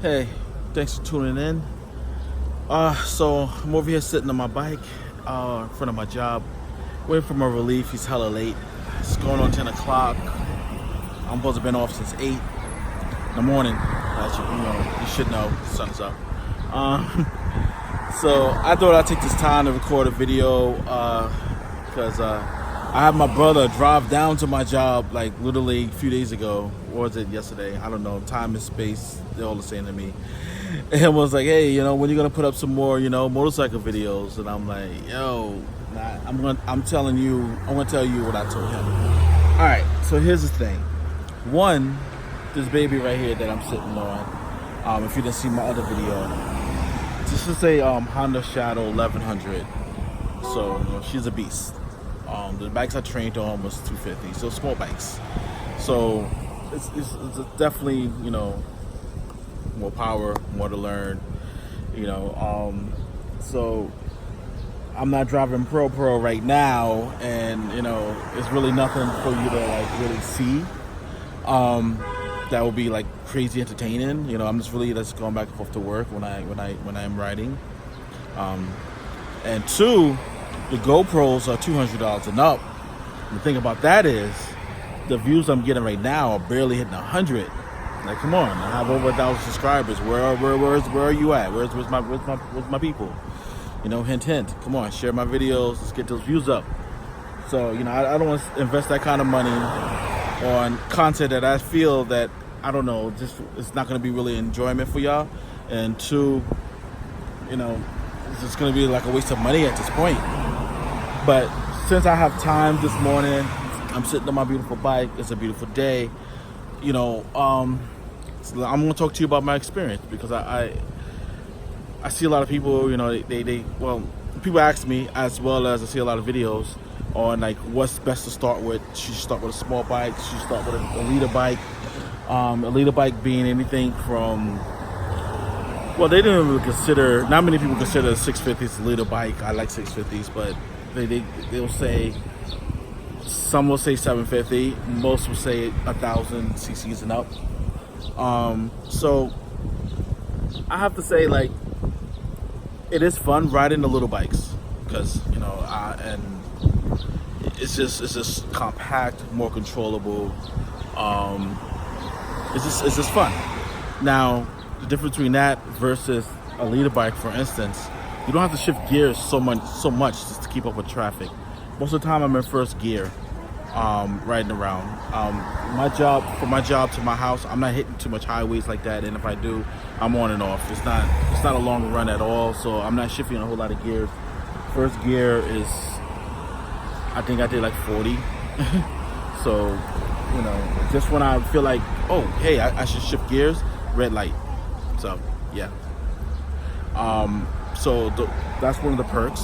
Hey, thanks for tuning in. So I'm over here sitting on my bike in front of my job, waiting for my relief. He's hella late. It's going on 10 o'clock. I'm supposed to have been off since 8 in the morning. As you should know, the sun's up. So I thought I'd take this time to record a video because I had my brother drive down to my job like literally a few days ago. Or was it yesterday? I don't know. Time and space, they're all the same to me. And was like, hey, when are you gonna put up some more, motorcycle videos? And I'm like, yo, I'm gonna tell you what I told him. All right, so here's the thing. One, this baby right here that I'm sitting on. If you didn't see my other video, this is a Honda Shadow 1100. So she's a beast. The bikes I trained on was 250, so small bikes. So it's definitely more power, more to learn. So I'm not driving pro right now, and it's really nothing for you to like really see. That would be like crazy entertaining. I'm just going back and forth to work when I'm riding. And two, the GoPros are $200 and up. The thing about that is, the views I'm getting right now are barely hitting 100. Like, come on, I have over 1,000 subscribers. Where are you at? Where's my people? Hint, hint. Come on, share my videos. Let's get those views up. So, I don't want to invest that kind of money on content that I feel that, I don't know, just it's not going to be really enjoyment for y'all. And two, it's just going to be like a waste of money at this point. But since I have time this morning, I'm sitting on my beautiful bike. It's a beautiful day. So I'm going to talk to you about my experience because I see a lot of people, people ask me, as well as I see a lot of videos on like what's best to start with. Should you start with a small bike? Should you start with a leader bike? A leader bike being anything from, well, they didn't really consider, not many people consider a 650s a leader bike. I like 650s, but they'll say, some will say 750, most will say 1,000 cc's and up. So I have to say, like, it is fun riding the little bikes because and it's just compact, more controllable. It's just fun. Now, the difference between that versus a leader bike, for instance, you don't have to shift gears so much just to keep up with traffic. Most of the time, I'm in first gear, riding around. For my job to my house, I'm not hitting too much highways like that, and if I do, I'm on and off. It's not a long run at all, so I'm not shifting a whole lot of gears. First gear is, I think I did like 40. So, just when I feel like, oh, hey, I should shift gears, red light. So, yeah. So that's one of the perks.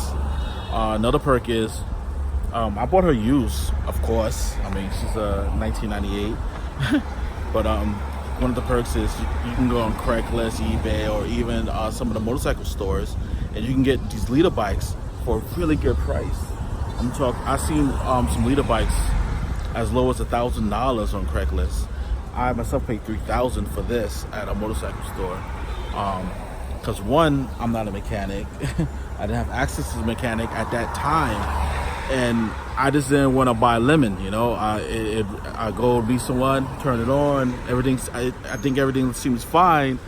Another perk is, I bought her used, of course. I mean, she's a 1998. But one of the perks is you can go on Craigslist, eBay, or even some of the motorcycle stores, and you can get these leader bikes for a really good price. I've seen some leader bikes as low as $1,000 on Craigslist. I myself paid $3,000 for this at a motorcycle store. Because one, I'm not a mechanic. I didn't have access to the mechanic at that time, and I just didn't want to buy lemon. I go meet someone, turn it on, I think everything seems fine.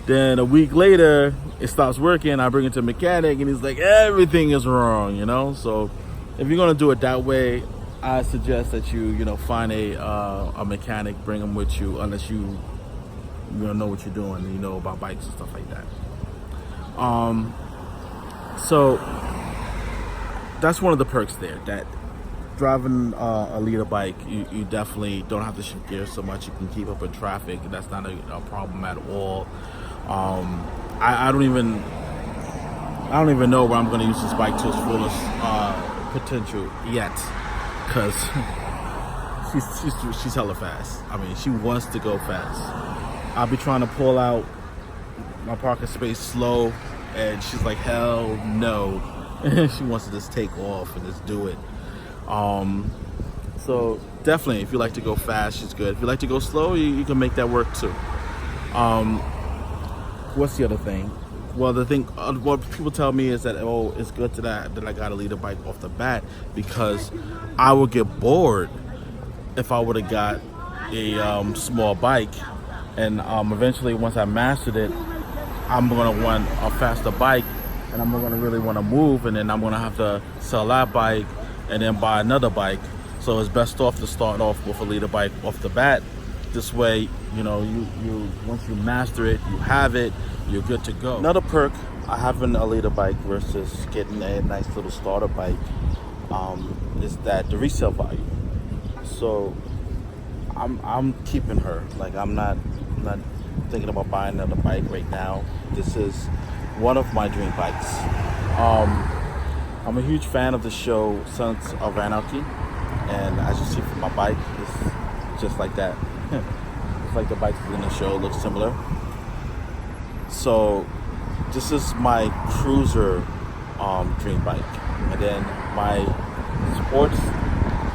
Then a week later, it stops working. I bring it to a mechanic, and he's like, everything is wrong. So if you're gonna do it that way, I suggest that you find a mechanic, bring them with you, unless you know what you're doing, and you know about bikes and stuff like that. So that's one of the perks there, that driving a leader bike, you definitely don't have to shift gears so much. You can keep up with traffic. That's not a problem at all. I don't even know where I'm going to use this bike to its fullest potential yet, because she's hella fast. I mean, she wants to go fast. I'll be trying to pull out my parking space slow, and she's like, hell no. She wants to just take off and just do it. So definitely, if you like to go fast, she's good. If you like to go slow, you can make that work too. what's the other thing? Well, the thing, what people tell me is that, oh, it's good that I got a leader bike off the bat, because I would get bored if I would have got a small bike, and eventually once I mastered it, I'm gonna want a faster bike, and I'm gonna really want to move, and then I'm gonna have to sell that bike and then buy another bike. So it's best off to start off with a leader bike off the bat. This way, you know, you once you master it, you have it, you're good to go. Another perk of having a leader bike versus getting a nice little starter bike is that the resale value. So I'm keeping her. Like I'm not thinking about buying another bike right now. This is one of my dream bikes. I'm a huge fan of the show Sons of Anarchy, and as you see from my bike, it's just like that. It's like the bikes in the show look similar. So this is my cruiser dream bike, and then my sports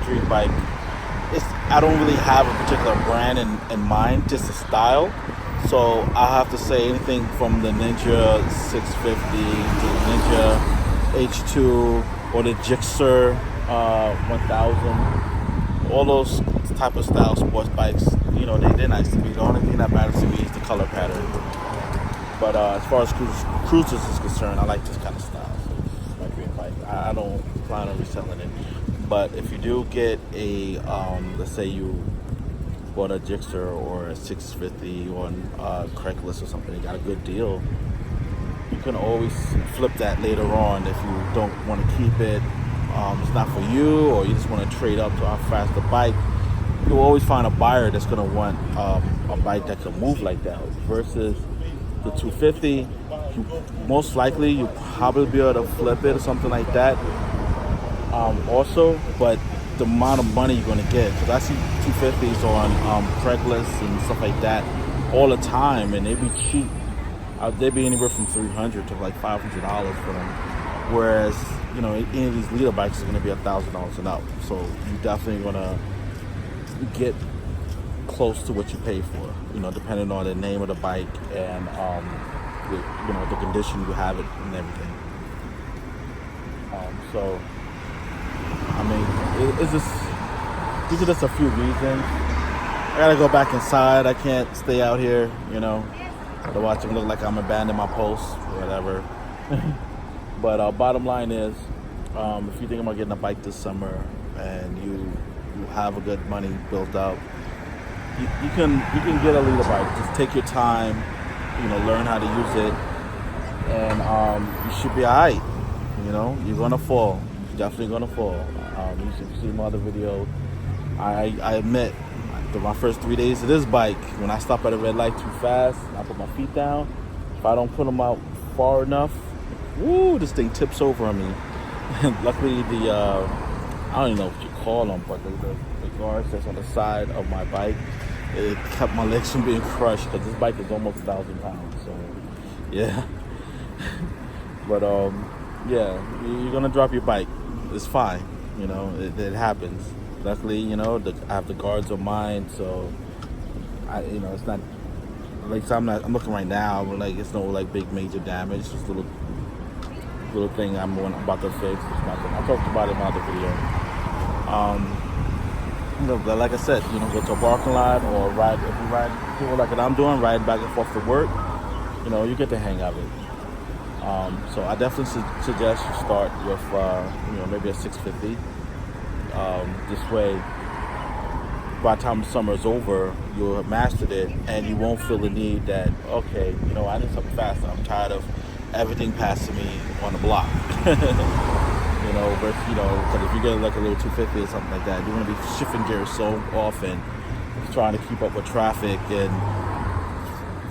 dream bike. I don't really have a particular brand in mind, just a style. So I have to say anything from the Ninja 650 to the Ninja H2 or the Gixxer 1000. All those type of style sports bikes, you know, they're nice to me. The only thing that matters to me is the color pattern. But as far as cruisers is concerned, I like this kind of style. So it's my dream bike. I don't plan on reselling it. But if you do get a, let's say you bought a Gixxer or a 650 on Craigslist or something, you got a good deal, you can always flip that later on if you don't want to keep it. It's not for you, or you just want to trade up to a faster bike. You'll always find a buyer that's going to want a bike that can move like that. Versus the 250, most likely you'll probably be able to flip it or something like that. Also, but the amount of money you're going to get, because I see 250s on Craigslist and stuff like that all the time, and they be cheap. They'd be anywhere from $300 to like $500 for them. Whereas, you know, any of these leader bikes is going to be $1,000 and up. So you definitely going to get close to what you pay for, you know, depending on the name of the bike and you know, the condition you have it and everything. So I mean, it's just, these are just a few reasons. I gotta go back inside. I can't stay out here, you know, to watch them look like I'm abandoning my post, whatever. But bottom line is, if you think about getting a bike this summer and you have a good money built up, you can get a leader bike. Just take your time, you know, learn how to use it, and you should be alright. You know, you're gonna fall. You're definitely gonna fall. You should see my other video. I admit, my first 3 days of this bike, when I stop at a red light too fast, and I put my feet down, if I don't put them out far enough, woo, this thing tips over on me. Luckily, I don't even know what you call them, but the guards that's on the side of my bike, it kept my legs from being crushed, because this bike is almost 1,000 pounds. So, yeah. But yeah, you're gonna drop your bike. It's fine, you know. It happens. Luckily, you know, I have the guards on mine, so you know, it's not like, so I'm looking right now, but like it's no like big major damage. Just a little thing I'm about to fix. I talked about it in my other video. You know, like I said, you know, go to a parking lot or ride. If you ride people like what I'm doing, riding back and forth to work, you know, you get the hang of it. So I definitely suggest you start with, you know, maybe a 650. This way, by the time the summer is over, you'll have mastered it, and you won't feel the need that, okay, you know, I need something faster. I'm tired of everything passing me on the block. You know, but, you know, because if you get like a little 250 or something like that, you're going to be shifting gears so often, trying to keep up with traffic, and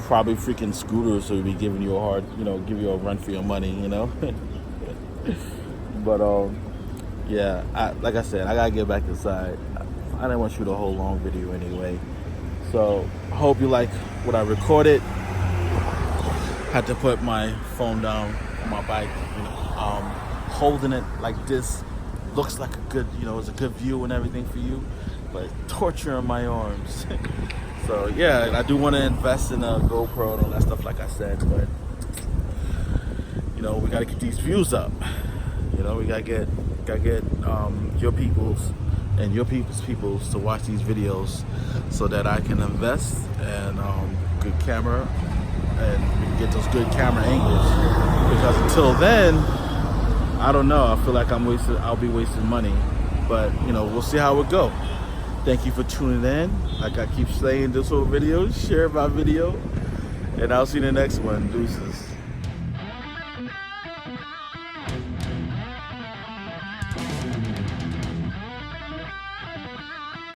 probably freaking scooters will be giving you a hard, you know, give you a run for your money, you know. But yeah, like I said, I gotta get back inside. I didn't want to shoot a whole long video anyway, so I hope you like what I recorded. Had to put my phone down on my bike, you know. Holding it like this looks like a good, you know, it's a good view and everything for you, but torture in my arms. So yeah, I do want to invest in a GoPro and all that stuff, like I said, but you know, we got to get these views up. You know, we gotta get your peoples and your peoples to watch these videos, so that I can invest in good camera and we can get those good camera angles. Because until then, I don't know. I feel like I'll be wasting money, but you know, we'll see how it go. Thank you for tuning in. Like I keep saying this whole video, share my video, and I'll see you in the next one. Deuces.